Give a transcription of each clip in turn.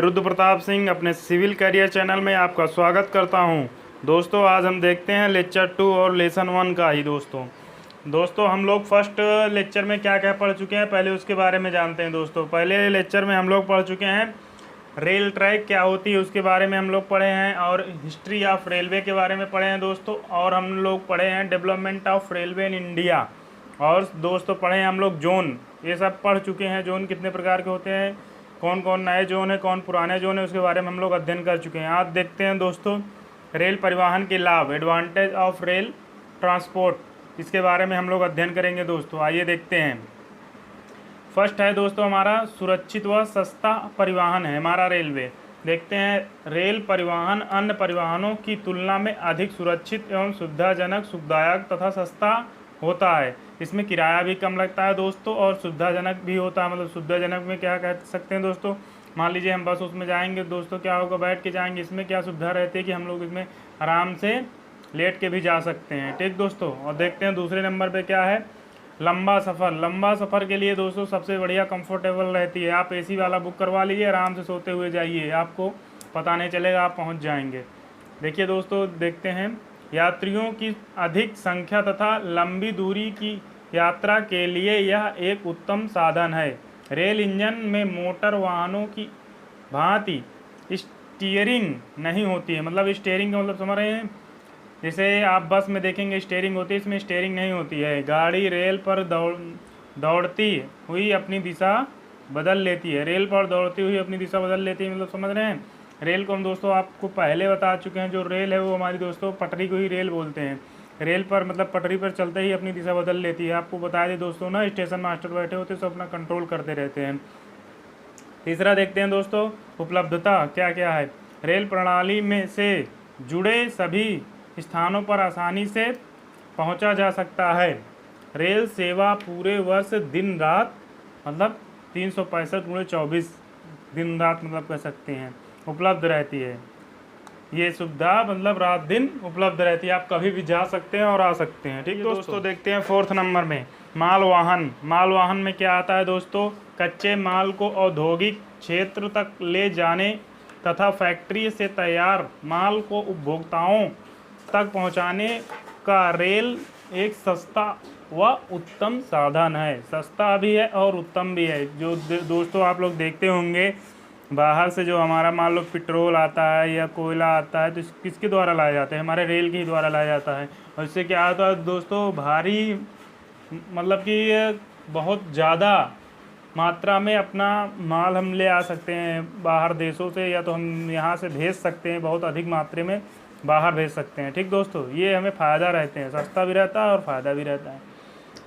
रुद्र प्रताप सिंह अपने civil career channel में आपका स्वागत करता हूं। दोस्तों आज हम देखते हैं लेक्चर 2 और लेसन 1 का ही। दोस्तों हम लोग फर्स्ट लेक्चर में क्या क्या पढ़ चुके हैं पहले उसके बारे में जानते हैं। दोस्तों पहले लेक्चर में हम लोग पढ़ चुके हैं रेल ट्रैक क्या होती है उसके बारे में हम लोग पढ़े हैं, और हिस्ट्री ऑफ रेलवे के बारे में पढ़े हैं दोस्तों। और हम लोग पढ़े हैं development of railway in India. और दोस्तों पढ़े हैं हम लोग जोन, ये सब पढ़ चुके हैं। जोन कितने प्रकार के होते हैं, कौन कौन नए जोन है, कौन पुराने जोन है, उसके बारे में हम लोग अध्ययन कर चुके हैं। आज देखते हैं दोस्तों रेल परिवहन के लाभ, एडवांटेज ऑफ रेल ट्रांसपोर्ट, इसके बारे में हम लोग अध्ययन करेंगे दोस्तों। आइए देखते हैं। फर्स्ट है दोस्तों हमारा सुरक्षित व सस्ता परिवहन है हमारा रेलवे। देखते हैं रेल परिवहन अन्य परिवहनों की तुलना में अधिक सुरक्षित एवं सुविधाजनक, सुखदायक तथा सस्ता होता है। इसमें किराया भी कम लगता है दोस्तों और सुविधाजनक भी होता है। मतलब सुविधाजनक में क्या कह सकते हैं दोस्तों, मान लीजिए हम बस उसमें जाएंगे दोस्तों, क्या होगा, बैठ के जाएंगे। इसमें क्या सुविधा रहती है कि हम लोग इसमें आराम से लेट के भी जा सकते हैं, ठीक दोस्तों। और देखते हैं दूसरे नंबर पे क्या है, लंबा सफ़र। लंबा सफ़र के लिए दोस्तों सबसे बढ़िया कंफर्टेबल रहती है। आप एसी वाला बुक करवा लीजिए, आराम से सोते हुए जाइए, आपको पता नहीं चलेगा, आप पहुंच जाएंगे। देखिए दोस्तों देखते हैं यात्रियों की अधिक संख्या तथा लंबी दूरी की यात्रा के लिए यह एक उत्तम साधन है। रेल इंजन में मोटर वाहनों की भांति स्टीयरिंग नहीं होती है। मतलब स्टीयरिंग का मतलब समझ रहे हैं, जैसे आप बस में देखेंगे स्टीयरिंग होती है, इसमें स्टीयरिंग नहीं होती है। गाड़ी रेल पर दौड़ती हुई अपनी दिशा बदल लेती है। रेल पर दौड़ती हुई अपनी दिशा बदल लेती है, मतलब समझ रहे हैं। रेल को हम दोस्तों आपको पहले बता चुके हैं, जो रेल है वो हमारी दोस्तों पटरी को ही रेल बोलते हैं। रेल पर मतलब पटरी पर चलते ही अपनी दिशा बदल लेती है। आपको बता दें दोस्तों ना, स्टेशन मास्टर बैठे होते सब अपना कंट्रोल करते रहते हैं। तीसरा देखते हैं दोस्तों उपलब्धता क्या क्या है। रेल प्रणाली में से जुड़े सभी स्थानों पर आसानी से पहुंचा जा सकता है। रेल सेवा पूरे वर्ष दिन रात मतलब 365/24 दिन रात मतलब कह सकते हैं उपलब्ध रहती है। ये सुविधा मतलब रात दिन उपलब्ध रहती है, आप कभी भी जा सकते हैं और आ सकते हैं, ठीक दोस्तों। देखते हैं फोर्थ नंबर में माल वाहन। माल वाहन में क्या आता है दोस्तों, कच्चे माल को औद्योगिक क्षेत्र तक ले जाने तथा फैक्ट्री से तैयार माल को उपभोक्ताओं तक पहुंचाने का रेल एक सस्ता व उत्तम साधन है। सस्ता भी है और उत्तम भी है। जो दोस्तों आप लोग देखते होंगे बाहर से जो हमारा मान लो पेट्रोल आता है या कोयला आता है, तो किसके द्वारा लाया जाता है, हमारे रेल के ही द्वारा लाया जाता है। और इससे क्या होता है दोस्तों, भारी मतलब कि बहुत ज़्यादा मात्रा में अपना माल हम ले आ सकते हैं बाहर देशों से, या तो हम यहाँ से भेज सकते हैं, बहुत अधिक मात्रा में बाहर भेज सकते हैं, ठीक दोस्तों। ये हमें फ़ायदा रहते हैं, सस्ता भी रहता है और फ़ायदा भी रहता है।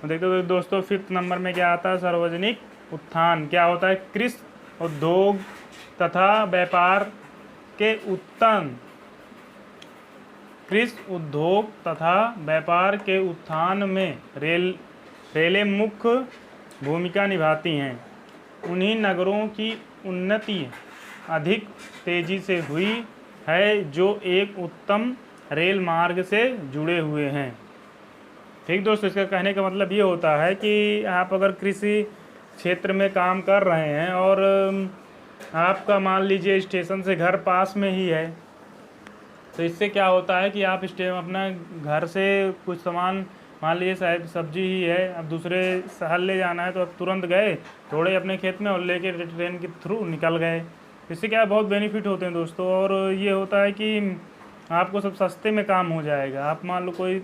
देखते हो दोस्तों फिफ्थ नंबर में क्या आता है, सार्वजनिक उत्थान। क्या होता है, कृषि उद्योग तथा व्यापार के उत्थान। कृषि उद्योग तथा व्यापार के उत्थान में रेलें मुख्य भूमिका निभाती हैं। उन्हीं नगरों की उन्नति अधिक तेज़ी से हुई है जो एक उत्तम रेल मार्ग से जुड़े हुए हैं, ठीक दोस्तों। इसका कहने का मतलब ये होता है कि आप अगर कृषि क्षेत्र में काम कर रहे हैं और आपका मान लीजिए स्टेशन से घर पास में ही है, तो इससे क्या होता है कि आप अपना घर से कुछ सामान, मान लीजिए शायद सब्जी ही है, अब दूसरे शहर ले जाना है, तो अब तुरंत गए थोड़े अपने खेत में और लेके ट्रेन के थ्रू निकल गए। इससे क्या बहुत बेनिफिट होते हैं दोस्तों। और ये होता है कि आपको सब सस्ते में काम हो जाएगा। आप मान लो कोई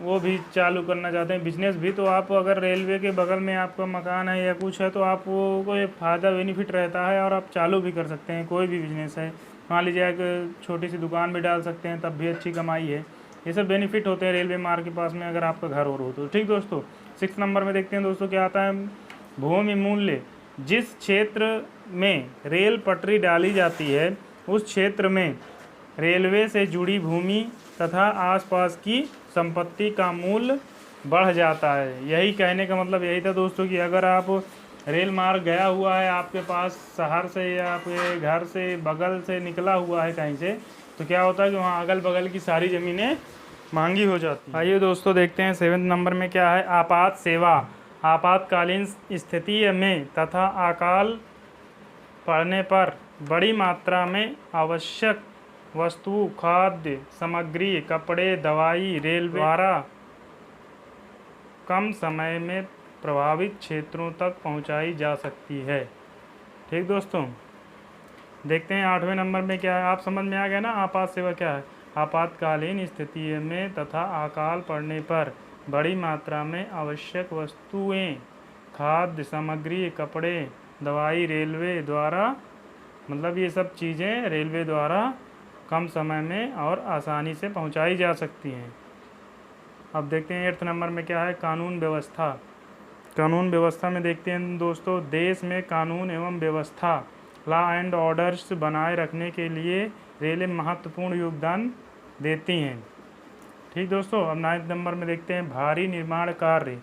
वो भी चालू करना चाहते हैं बिजनेस भी, तो आप अगर रेलवे के बगल में आपका मकान है या कुछ है, तो आपको कोई फ़ायदा बेनिफिट रहता है और आप चालू भी कर सकते हैं। कोई भी बिजनेस है, मान लीजिए एक छोटी सी दुकान भी डाल सकते हैं, तब भी अच्छी कमाई है। ये सब बेनिफिट होते हैं रेलवे मार्ग के पास में अगर आपका घर और हो तो, ठीक दोस्तों। 6 नंबर में देखते हैं दोस्तों क्या आता है, भूमि मूल्य। जिस क्षेत्र में रेल पटरी डाली जाती है उस क्षेत्र में रेलवे से जुड़ी भूमि तथा आसपास की संपत्ति का मूल्य बढ़ जाता है। यही कहने का मतलब यही था दोस्तों कि अगर आप रेल मार्ग गया हुआ है आपके पास शहर से या आपके घर से बगल से निकला हुआ है कहीं से, तो क्या होता है कि वहाँ अगल बगल की सारी ज़मीनें महंगी हो जाती हैं। आइए दोस्तों देखते हैं 7 नंबर में क्या है, आपात सेवा। आपातकालीन स्थिति में तथा अकाल पड़ने पर बड़ी मात्रा में आवश्यक वस्तु, खाद्य सामग्री, कपड़े, दवाई रेलवे द्वारा कम समय में प्रभावित क्षेत्रों तक पहुंचाई जा सकती है। ठीक दोस्तों, देखते हैं 8वें नंबर में क्या है। आप समझ में आ गया ना। आपात सेवा क्या है? आपातकालीन स्थिति में तथा अकाल पड़ने पर बड़ी मात्रा में आवश्यक वस्तुएं, खाद्य सामग्री, कपड़े, दवाई रेलवे द्वारा, मतलब ये सब चीज़ें रेलवे द्वारा कम समय में और आसानी से पहुंचाई जा सकती हैं। अब देखते हैं 8th नंबर में क्या है। कानून व्यवस्था। कानून व्यवस्था में देखते हैं दोस्तों, देश में कानून एवं व्यवस्था, लॉ एंड ऑर्डर्स बनाए रखने के लिए रेलें महत्वपूर्ण योगदान देती हैं। ठीक दोस्तों, अब 9th नंबर में देखते हैं भारी निर्माण कार्य।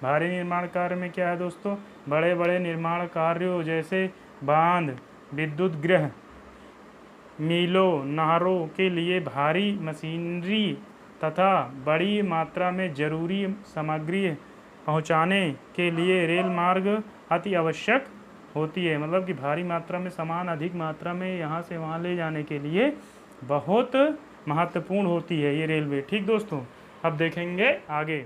भारी निर्माण कार्य में क्या है दोस्तों? बड़े बड़े निर्माण कार्यों जैसे बांध, विद्युत गृह, मीलों, नहरों के लिए भारी मशीनरी तथा बड़ी मात्रा में जरूरी सामग्री पहुंचाने के लिए रेल मार्ग अति आवश्यक होती है। मतलब कि भारी मात्रा में सामान अधिक मात्रा में यहाँ से वहाँ ले जाने के लिए बहुत महत्वपूर्ण होती है ये रेलवे। ठीक दोस्तों, अब देखेंगे आगे।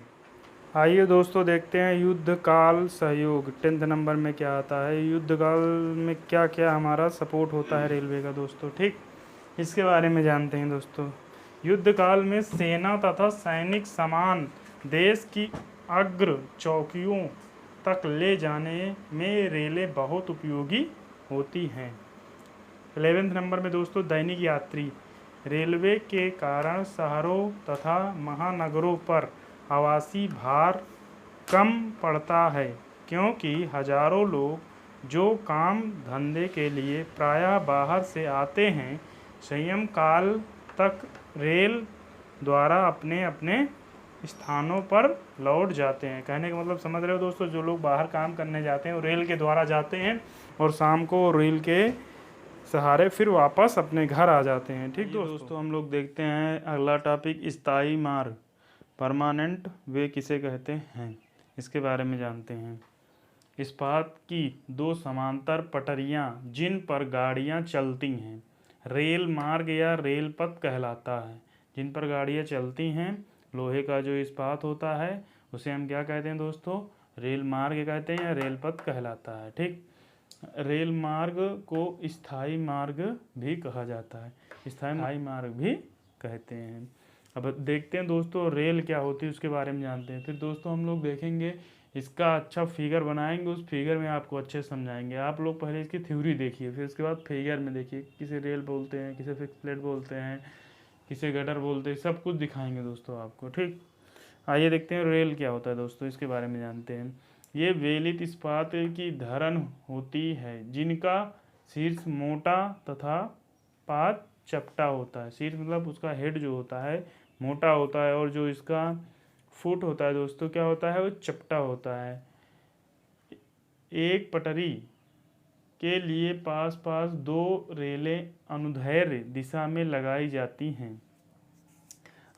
आइए दोस्तों देखते हैं युद्ध काल सहयोग। 10th नंबर में क्या आता है? युद्ध काल में क्या क्या हमारा सपोर्ट होता है रेलवे का दोस्तों। ठीक, इसके बारे में जानते हैं दोस्तों। युद्ध काल में सेना तथा सैनिक सामान देश की अग्र चौकियों तक ले जाने में रेलें बहुत उपयोगी होती हैं। 11th नंबर में दोस्तों दैनिक यात्री। रेलवे के कारण शहरों तथा महानगरों पर आवासी भार कम पड़ता है, क्योंकि हजारों लोग जो काम धंधे के लिए प्रायः बाहर से आते हैं, संयम काल तक रेल द्वारा अपने अपने स्थानों पर लौट जाते हैं। कहने का मतलब समझ रहे हो दोस्तों, जो लोग बाहर काम करने जाते हैं वो रेल के द्वारा जाते हैं और शाम को रेल के सहारे फिर वापस अपने घर आ जाते हैं। ठीक दोस्तों, हम लोग देखते हैं अगला टॉपिक, स्थायी मार्ग, परमानेंट वे किसे कहते हैं, इसके बारे में जानते हैं। इस्पात की दो समांतर पटरियां जिन पर गाड़ियां चलती हैं रेल मार्ग या रेल पथ कहलाता है। जिन पर गाड़ियां चलती हैं, लोहे का जो इस्पात होता है उसे हम क्या कहते हैं दोस्तों? रेल मार्ग कहते हैं या रेल पथ कहलाता है। ठीक, रेल मार्ग को स्थायी मार्ग भी कहा जाता है, स्थायी मार्ग भी कहते हैं। अब देखते हैं दोस्तों रेल क्या होती है उसके बारे में जानते हैं। फिर दोस्तों हम लोग देखेंगे इसका अच्छा फिगर बनाएंगे, उस फिगर में आपको अच्छे समझाएंगे। आप लोग पहले इसकी थ्योरी देखिए, फिर उसके बाद फिगर में देखिए किसे रेल बोलते हैं, किसे फिक्स प्लेट बोलते हैं, किसे गटर बोलते हैं, सब कुछ दिखाएंगे दोस्तों आपको। ठीक, आइए देखते हैं रेल क्या होता है दोस्तों, इसके बारे में जानते हैं। ये वेलित इस्पात की धरन होती है जिनका शीर्ष मोटा तथा पात चपटा होता है। शीर्ष मतलब उसका हेड जो होता है मोटा होता है और जो इसका फुट होता है दोस्तों क्या होता है? वो चपटा होता है। एक पटरी के लिए पास पास दो रेलें अनुदैर्ध्य दिशा में लगाई जाती हैं।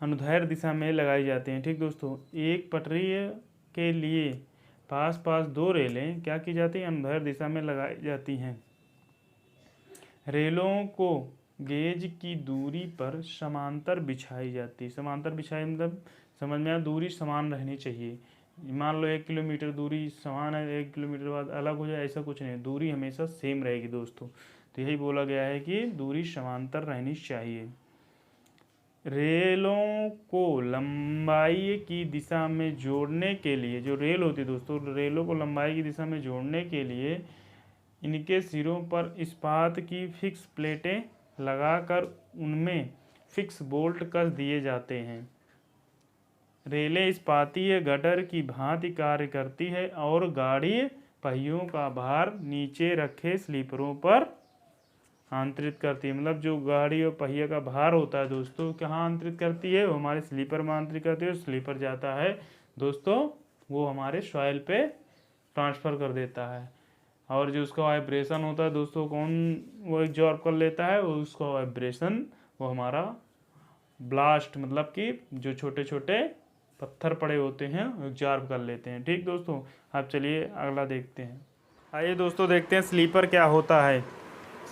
अनुदैर्ध्य दिशा में लगाई जाती हैं। ठीक दोस्तों, एक पटरी के लिए पास पास दो रेलें क्या की जाती हैं? अनुदैर्ध्य दिशा में लगाई जाती हैं। रेलों को गेज की दूरी पर समांतर बिछाई जाती है। समांतर बिछाई मतलब समझ में आया, दूरी समान रहनी चाहिए। मान लो 1 किलोमीटर दूरी समान है, 1 किलोमीटर बाद अलग हो जाए, ऐसा कुछ नहीं, दूरी हमेशा सेम रहेगी दोस्तों। तो यही बोला गया है कि दूरी समांतर रहनी चाहिए। रेलों को लंबाई की दिशा में जोड़ने के लिए, जो रेल होती है दोस्तों, रेलों को लंबाई की दिशा में जोड़ने के लिए इनके सिरों पर इस्पात की फिक्स प्लेटें लगाकर उनमें फिक्स बोल्ट कस दिए जाते हैं। रेलें इस्पातीय गटर की भांति कार्य करती है और गाड़ी पहियों का भार नीचे रखे स्लीपरों पर आंतरित करती है। मतलब जो गाड़ी और पहिया का भार होता है दोस्तों कहाँ आंतरित करती है? वो हमारे स्लीपर में आंतरित करती है। स्लीपर जाता है दोस्तों वो हमारे सॉइल पे ट्रांसफ़र कर देता है और जो उसका वाइब्रेशन होता है दोस्तों कौन वो एब्जॉर्ब कर लेता है? वो उसका वाइब्रेशन वो हमारा ब्लास्ट मतलब कि जो छोटे छोटे पत्थर पड़े होते हैं एब्जॉर्ब कर लेते हैं। ठीक दोस्तों, अब चलिए अगला देखते हैं। आइए दोस्तों देखते हैं स्लीपर क्या होता है।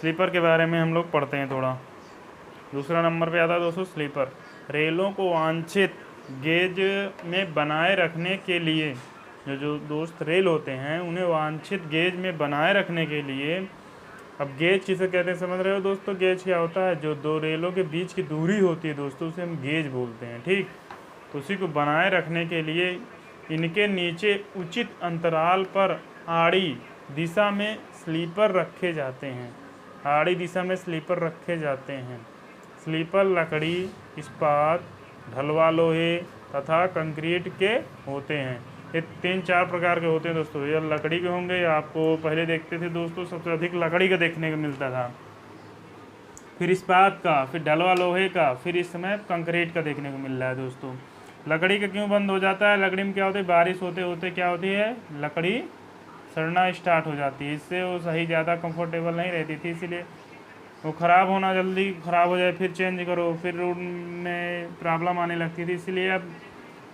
स्लीपर के बारे में हम लोग पढ़ते हैं थोड़ा। दूसरा नंबर पे आता है दोस्तों स्लीपर। रेलों को वांछित गेज में बनाए रखने के लिए, जो दोस्त रेल होते हैं उन्हें वांछित गेज में बनाए रखने के लिए, अब गेज किसे कहते हैं समझ रहे हो दोस्तों? गेज क्या होता है? जो दो रेलों के बीच की दूरी होती है दोस्तों, उसे हम गेज बोलते हैं, ठीक। तो उसी को बनाए रखने के लिए इनके नीचे उचित अंतराल पर आड़ी दिशा में स्लीपर रखे जाते हैं। आड़ी दिशा में स्लीपर रखे जाते हैं। स्लीपर लकड़ी, इस्पात, ढलवा लोहे तथा कंक्रीट के होते हैं। ये 3-4 प्रकार के होते हैं दोस्तों। ये लकड़ी के होंगे, आपको पहले देखते थे दोस्तों सबसे अधिक लकड़ी का देखने को मिलता था, फिर इस्पात का, फिर ढलवा लोहे का, फिर इस समय कंक्रीट का देखने को मिल रहा है दोस्तों। लकड़ी का क्यों बंद हो जाता है? लकड़ी में क्या होता है, बारिश होते होते क्या होती है, लकड़ी सड़ना स्टार्ट हो जाती है। इससे वो सही ज़्यादा कंफर्टेबल नहीं रहती थी, इसीलिए वो ख़राब होना, जल्दी ख़राब हो जाए फिर चेंज करो, फिर रोड में प्रॉब्लम आने लगती थी, इसलिए अब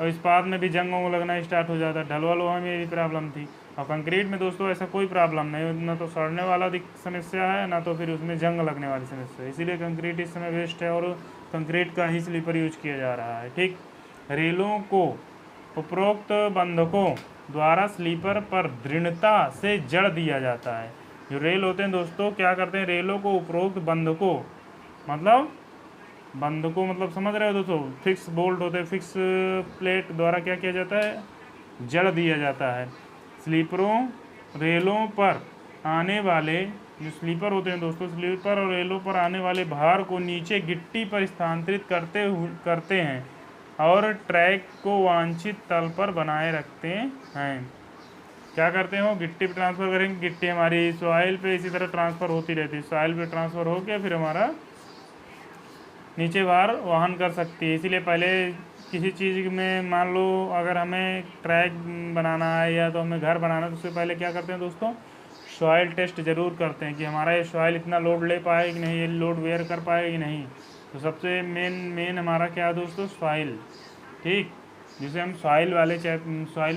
और इस्पात में भी जंग वंग लगना स्टार्ट हो जाता है। ढलवा लोहा में भी प्रॉब्लम थी। और कंक्रीट में दोस्तों ऐसा कोई प्रॉब्लम नहीं, ना तो सड़ने वाला समस्या है, ना तो फिर उसमें जंग लगने वाली समस्या है, इसीलिए कंक्रीट इस समय बेस्ट है और कंक्रीट का ही स्लीपर यूज किया जा रहा है, ठीक। रेलों को उपरोक्त बंधकों द्वारा स्लीपर पर दृढ़ता से जड़ दिया जाता है। जो रेल होते हैं दोस्तों क्या करते हैं, रेलों को उपरोक्त बंधकों मतलब समझ रहे हो दोस्तों, फिक्स बोल्ट होते हैं, फिक्स प्लेट द्वारा क्या किया जाता है, जड़ दिया जाता है। स्लीपरों रेलों पर आने वाले, जो स्लीपर होते हैं दोस्तों, स्लीपर और रेलों पर आने वाले भार को नीचे गिट्टी पर स्थानांतरित करते हैं और ट्रैक को वांछित तल पर बनाए रखते हैं। क्या करते हैं, वो गिट्टी पे ट्रांसफ़र करेंगे, गिट्टी हमारी सॉइल पे इसी तरह ट्रांसफ़र होती रहती है, सॉइल पे ट्रांसफ़र हो के फिर हमारा नीचे भार वहन कर सकती है। इसीलिए पहले किसी चीज़ में मान लो अगर हमें ट्रैक बनाना है या तो हमें घर बनाना है, तो उससे पहले क्या करते हैं दोस्तों, सॉइल टेस्ट ज़रूर करते हैं कि हमारा ये सॉइल इतना लोड ले पाए कि नहीं, ये लोड वेयर कर पाए कि नहीं। तो सबसे मेन हमारा क्या है दोस्तों, सॉइल, ठीक, जिसे हम सॉइल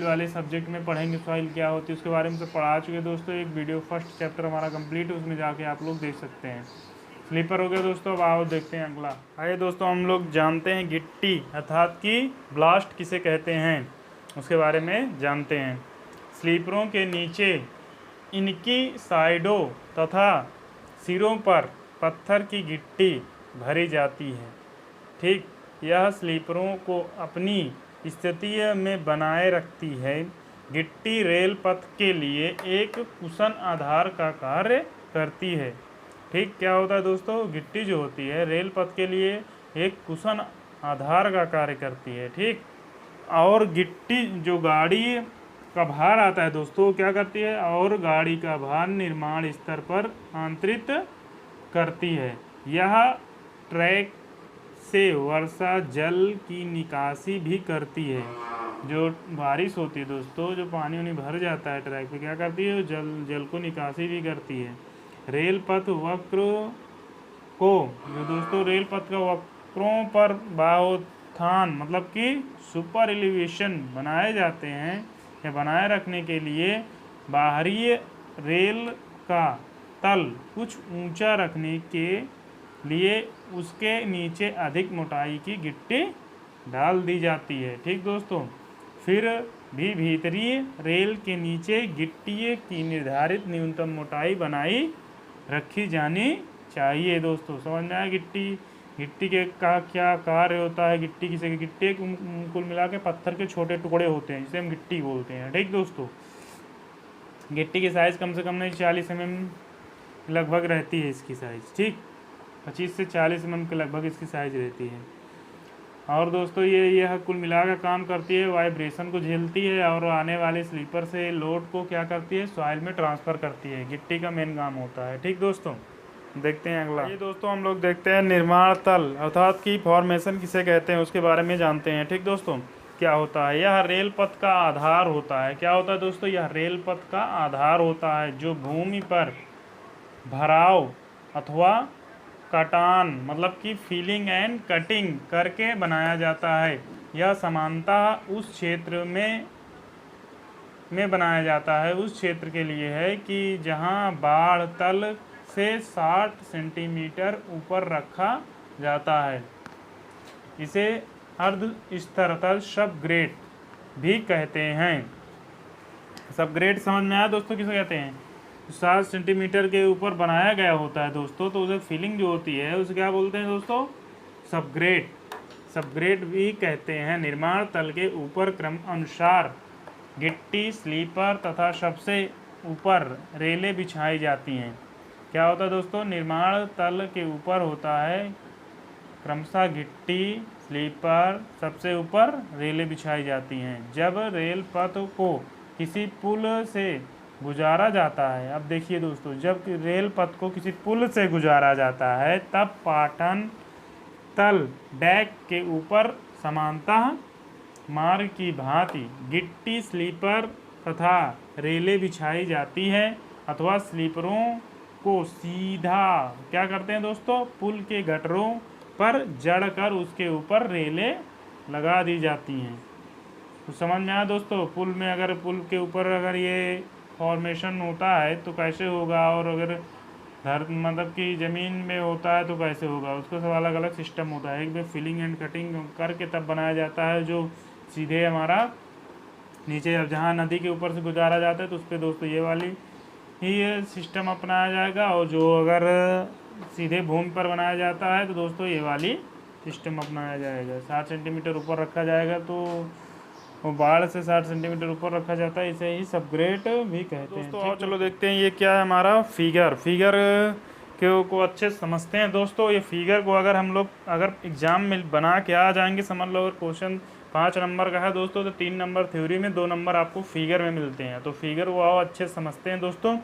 वाले सब्जेक्ट में पढ़ेंगे। सॉइल क्या होती है उसके बारे में से पढ़ा चुके दोस्तों, एक वीडियो फर्स्ट चैप्टर हमारा कंप्लीट है, उसमें जाके आप लोग देख सकते हैं। स्लीपर हो गया दोस्तों। अब आओ देखते हैं अगला। आइए दोस्तों हम लोग जानते हैं गिट्टी अर्थात कि ब्लास्ट किसे कहते हैं, उसके बारे में जानते हैं। स्लीपरों के नीचे इनकी साइडों तथा सिरों पर पत्थर की गिट्टी भरी जाती है, ठीक। यह स्लीपरों को अपनी स्थिति में बनाए रखती है। गिट्टी रेल पथ के लिए एक कुशन आधार का कार्य करती है, ठीक। क्या होता है दोस्तों, गिट्टी जो होती है रेल पथ के लिए एक कुशन आधार का कार्य करती है, ठीक। और गिट्टी जो गाड़ी का भार आता है दोस्तों क्या करती है, और गाड़ी का भार निर्माण स्तर पर आंतरित करती है। यह ट्रैक से वर्षा जल की निकासी भी करती है। जो बारिश होती है दोस्तों, जो पानी उन्हीं भर जाता है ट्रैक पे, क्या करती है, जल को निकासी भी करती है। रेल पथ वक्र को, जो दोस्तों रेल पथ का वक्रों पर बाहोत्थान मतलब कि सुपर एलिवेशन बनाए जाते हैं या बनाए रखने के लिए बाहरी रेल का तल कुछ ऊंचा रखने के लिए उसके नीचे अधिक मोटाई की गिट्टी डाल दी जाती है, ठीक दोस्तों। फिर भी भीतरी रेल के नीचे गिट्टी की निर्धारित न्यूनतम मोटाई बनाई रखी जानी चाहिए दोस्तों। समझ में आया गिट्टी के का क्या कार्य होता है। गिट्टी कुल मिला के पत्थर के छोटे टुकड़े होते हैं जिसे हम गिट्टी बोलते हैं, ठीक दोस्तों। गिट्टी की साइज़ कम से कम नहीं 40 mm लगभग रहती है इसकी साइज़, ठीक। 25 से 40 mm के लगभग इसकी साइज़ रहती है। और दोस्तों यह कुल मिलाकर काम करती है, वाइब्रेशन को झेलती है और आने वाले स्लीपर से लोड को क्या करती है, सॉइल में ट्रांसफ़र करती है। गिट्टी का मेन काम होता है, ठीक दोस्तों। देखते हैं अगला। ये दोस्तों हम लोग देखते हैं निर्माण तल अर्थात कि फॉर्मेशन किसे कहते हैं उसके बारे में जानते हैं, ठीक दोस्तों। क्या होता है, यह रेल पथ का आधार होता है। क्या होता है दोस्तों, यह रेल पथ का आधार होता है जो भूमि पर भराव अथवा कटान मतलब कि फिलिंग एंड कटिंग करके बनाया जाता है। यह सामान्यतः उस क्षेत्र में बनाया जाता है, उस क्षेत्र के लिए है कि जहां बाढ़ तल से 60 सेंटीमीटर ऊपर रखा जाता है। इसे अर्ध स्तर तल सब ग्रेड भी कहते हैं। सब ग्रेड समझ में आया दोस्तों किसे कहते हैं? 60 सेंटीमीटर के ऊपर बनाया गया होता है दोस्तों, तो उसे फिलिंग जो होती है उसे क्या बोलते हैं दोस्तों? सब ग्रेड। सब ग्रेड भी कहते हैं। निर्माण तल के ऊपर क्रम अनुसार गिट्टी, स्लीपर तथा सबसे ऊपर रेलें बिछाई जाती हैं। क्या होता है दोस्तों? निर्माण तल के ऊपर होता है क्रमशः गिट्टी, स्लीपर, सबसे ऊपर रेलें बिछाई जाती हैं। जब रेल पथ को किसी पुल से गुजारा जाता है, अब देखिए दोस्तों, जब रेल पथ को किसी पुल से गुजारा जाता है तब पाटन तल डेक के ऊपर समानतः मार्ग की भांति गिट्टी, स्लीपर तथा रेलें बिछाई जाती है, अथवा स्लीपरों को सीधा क्या करते हैं दोस्तों? पुल के गटरों पर जड़कर उसके ऊपर रेलें लगा दी जाती हैं। तो समझ में आया दोस्तों? पुल में अगर पुल के ऊपर अगर ये फॉर्मेशन होता है तो कैसे होगा, और अगर मतलब कि ज़मीन में होता है तो कैसे होगा, उसका सब अलग अलग सिस्टम होता है। एक बार फिलिंग एंड कटिंग करके तब बनाया जाता है, जो सीधे हमारा नीचे अब जहाँ नदी के ऊपर से गुजारा जाता है तो उस पर दोस्तों ये वाली ही सिस्टम अपनाया जाएगा, और जो अगर सीधे भूमि पर बनाया जाता है तो दोस्तों ये वाली सिस्टम अपनाया जाएगा। 60 सेंटीमीटर ऊपर रखा जाएगा तो वो बाढ़ से 60 सेंटीमीटर ऊपर रखा जाता है, इसे ही सबग्रेड भी कहते हैं दोस्तों। और चलो देखते हैं ये क्या है हमारा फिगर को अच्छे से समझते हैं दोस्तों। ये फिगर को अगर हम लोग अगर एग्जाम में बना के आ जाएंगे, समझ लो अगर क्वेश्चन 5 नंबर का है दोस्तों, तो 3 नंबर थ्योरी में, 2 नंबर आपको फिगर में मिलते हैं। तो फिगर को आओ अच्छे से समझते हैं दोस्तों,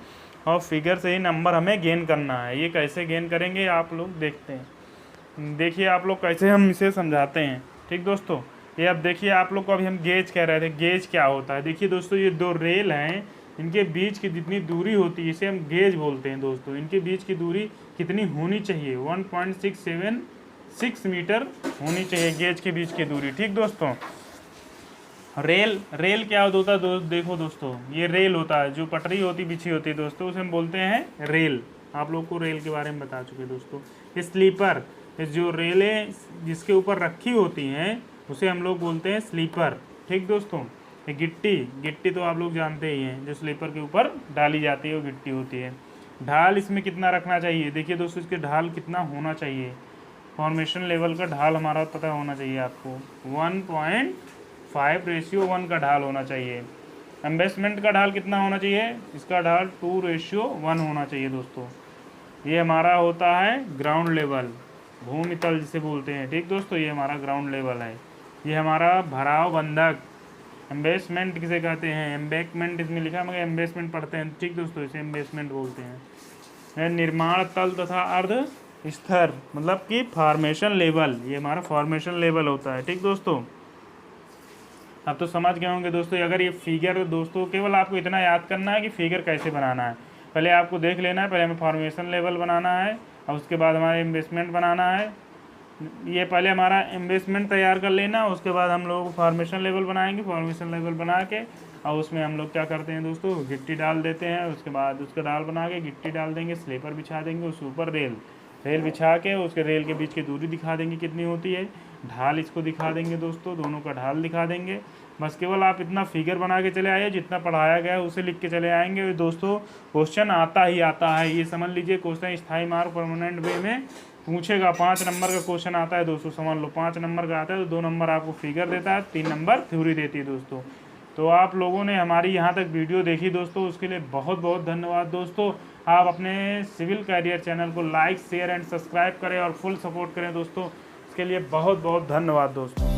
और फिगर से ही नंबर हमें गेन करना है। ये कैसे गेन करेंगे आप लोग देखते हैं। देखिए आप लोग कैसे हम इसे समझाते हैं, ठीक दोस्तों। ये अब देखिए आप लोग को अभी हम गेज कह रहे थे, गेज क्या होता है? देखिए दोस्तों, ये 2 रेल हैं, इनके बीच की जितनी दूरी होती है इसे हम गेज बोलते हैं दोस्तों। इनके बीच की दूरी कितनी होनी चाहिए? 1.676 मीटर होनी चाहिए गेज के बीच की दूरी, ठीक दोस्तों। रेल क्या होता है देखो दोस्तों, ये रेल होता है, जो पटरी होती बिछी होती है दोस्तों, उसे हम बोलते हैं रेल। आप लोग को रेल के बारे में बता चुके दोस्तों। ये स्लीपर, जो रेलें जिसके ऊपर रखी होती हैं उसे हम लोग बोलते हैं स्लीपर, ठीक दोस्तों। ये गिट्टी तो आप लोग जानते ही हैं, जो स्लीपर के ऊपर डाली जाती है वो गिट्टी होती है। ढाल इसमें कितना रखना चाहिए? देखिए दोस्तों, इसके ढाल कितना होना चाहिए? फॉर्मेशन लेवल का ढाल हमारा पता होना चाहिए आपको, 1.5:1 का ढाल होना चाहिए। एम्बेसमेंट का ढाल कितना होना चाहिए? इसका ढाल 2:1 होना चाहिए दोस्तों। ये हमारा होता है ग्राउंड लेवल, भूमि तल जिसे बोलते हैं, ठीक दोस्तों। ये हमारा ग्राउंड लेवल है। ये हमारा भराव बंधक, एम्बेसमेंट किसे कहते हैं? एम्बैंकमेंट इसमें लिखा है, मगर एम्बेसमेंट पढ़ते हैं, ठीक दोस्तों, इसे एम्बेसमेंट बोलते हैं। निर्माण तल तथा अर्ध स्तर मतलब कि फॉर्मेशन लेवल, ये हमारा फॉर्मेशन लेवल होता है, ठीक दोस्तों। अब तो समझ गए होंगे दोस्तों। अगर ये फिगर दोस्तों, केवल आपको इतना याद करना है कि फिगर कैसे बनाना है। पहले आपको देख लेना है, पहले हमें फॉर्मेशन लेवल बनाना है और उसके बाद हमारा इन्वेस्टमेंट बनाना है। ये पहले हमारा इन्वेस्टमेंट तैयार कर लेना, उसके बाद हम लोग फॉर्मेशन लेवल बनाएंगे। फॉर्मेशन लेवल बना के और उसमें हम लोग क्या करते हैं दोस्तों, गिट्टी डाल देते हैं। उसके बाद उसका डाल बना के गिट्टी डाल देंगे, स्लीपर बिछा देंगे, उसके ऊपर रेल बिछा के उसके रेल के बीच की दूरी दिखा देंगे कितनी होती है। ढाल इसको दिखा देंगे दोस्तों, दोनों का ढाल दिखा देंगे। बस केवल आप इतना फिगर बना के चले आइए, जितना पढ़ाया गया है उसे लिख के चले आएंगे दोस्तों। क्वेश्चन आता ही आता है, ये समझ लीजिए। क्वेश्चन स्थायी मार्क परमानेंट वे में पूछेगा। 5 नंबर का क्वेश्चन आता है दोस्तों, समझ लो 5 नंबर का आता है। तो 2 नंबर आपको फिगर देता है, 3 नंबर थ्योरी देती है दोस्तों। तो आप लोगों ने हमारी यहाँ तक वीडियो देखी दोस्तों, उसके लिए बहुत बहुत धन्यवाद दोस्तों। आप अपने सिविल कैरियर चैनल को लाइक, शेयर एंड सब्सक्राइब करें और फुल सपोर्ट करें दोस्तों। इसके लिए बहुत बहुत धन्यवाद दोस्तों।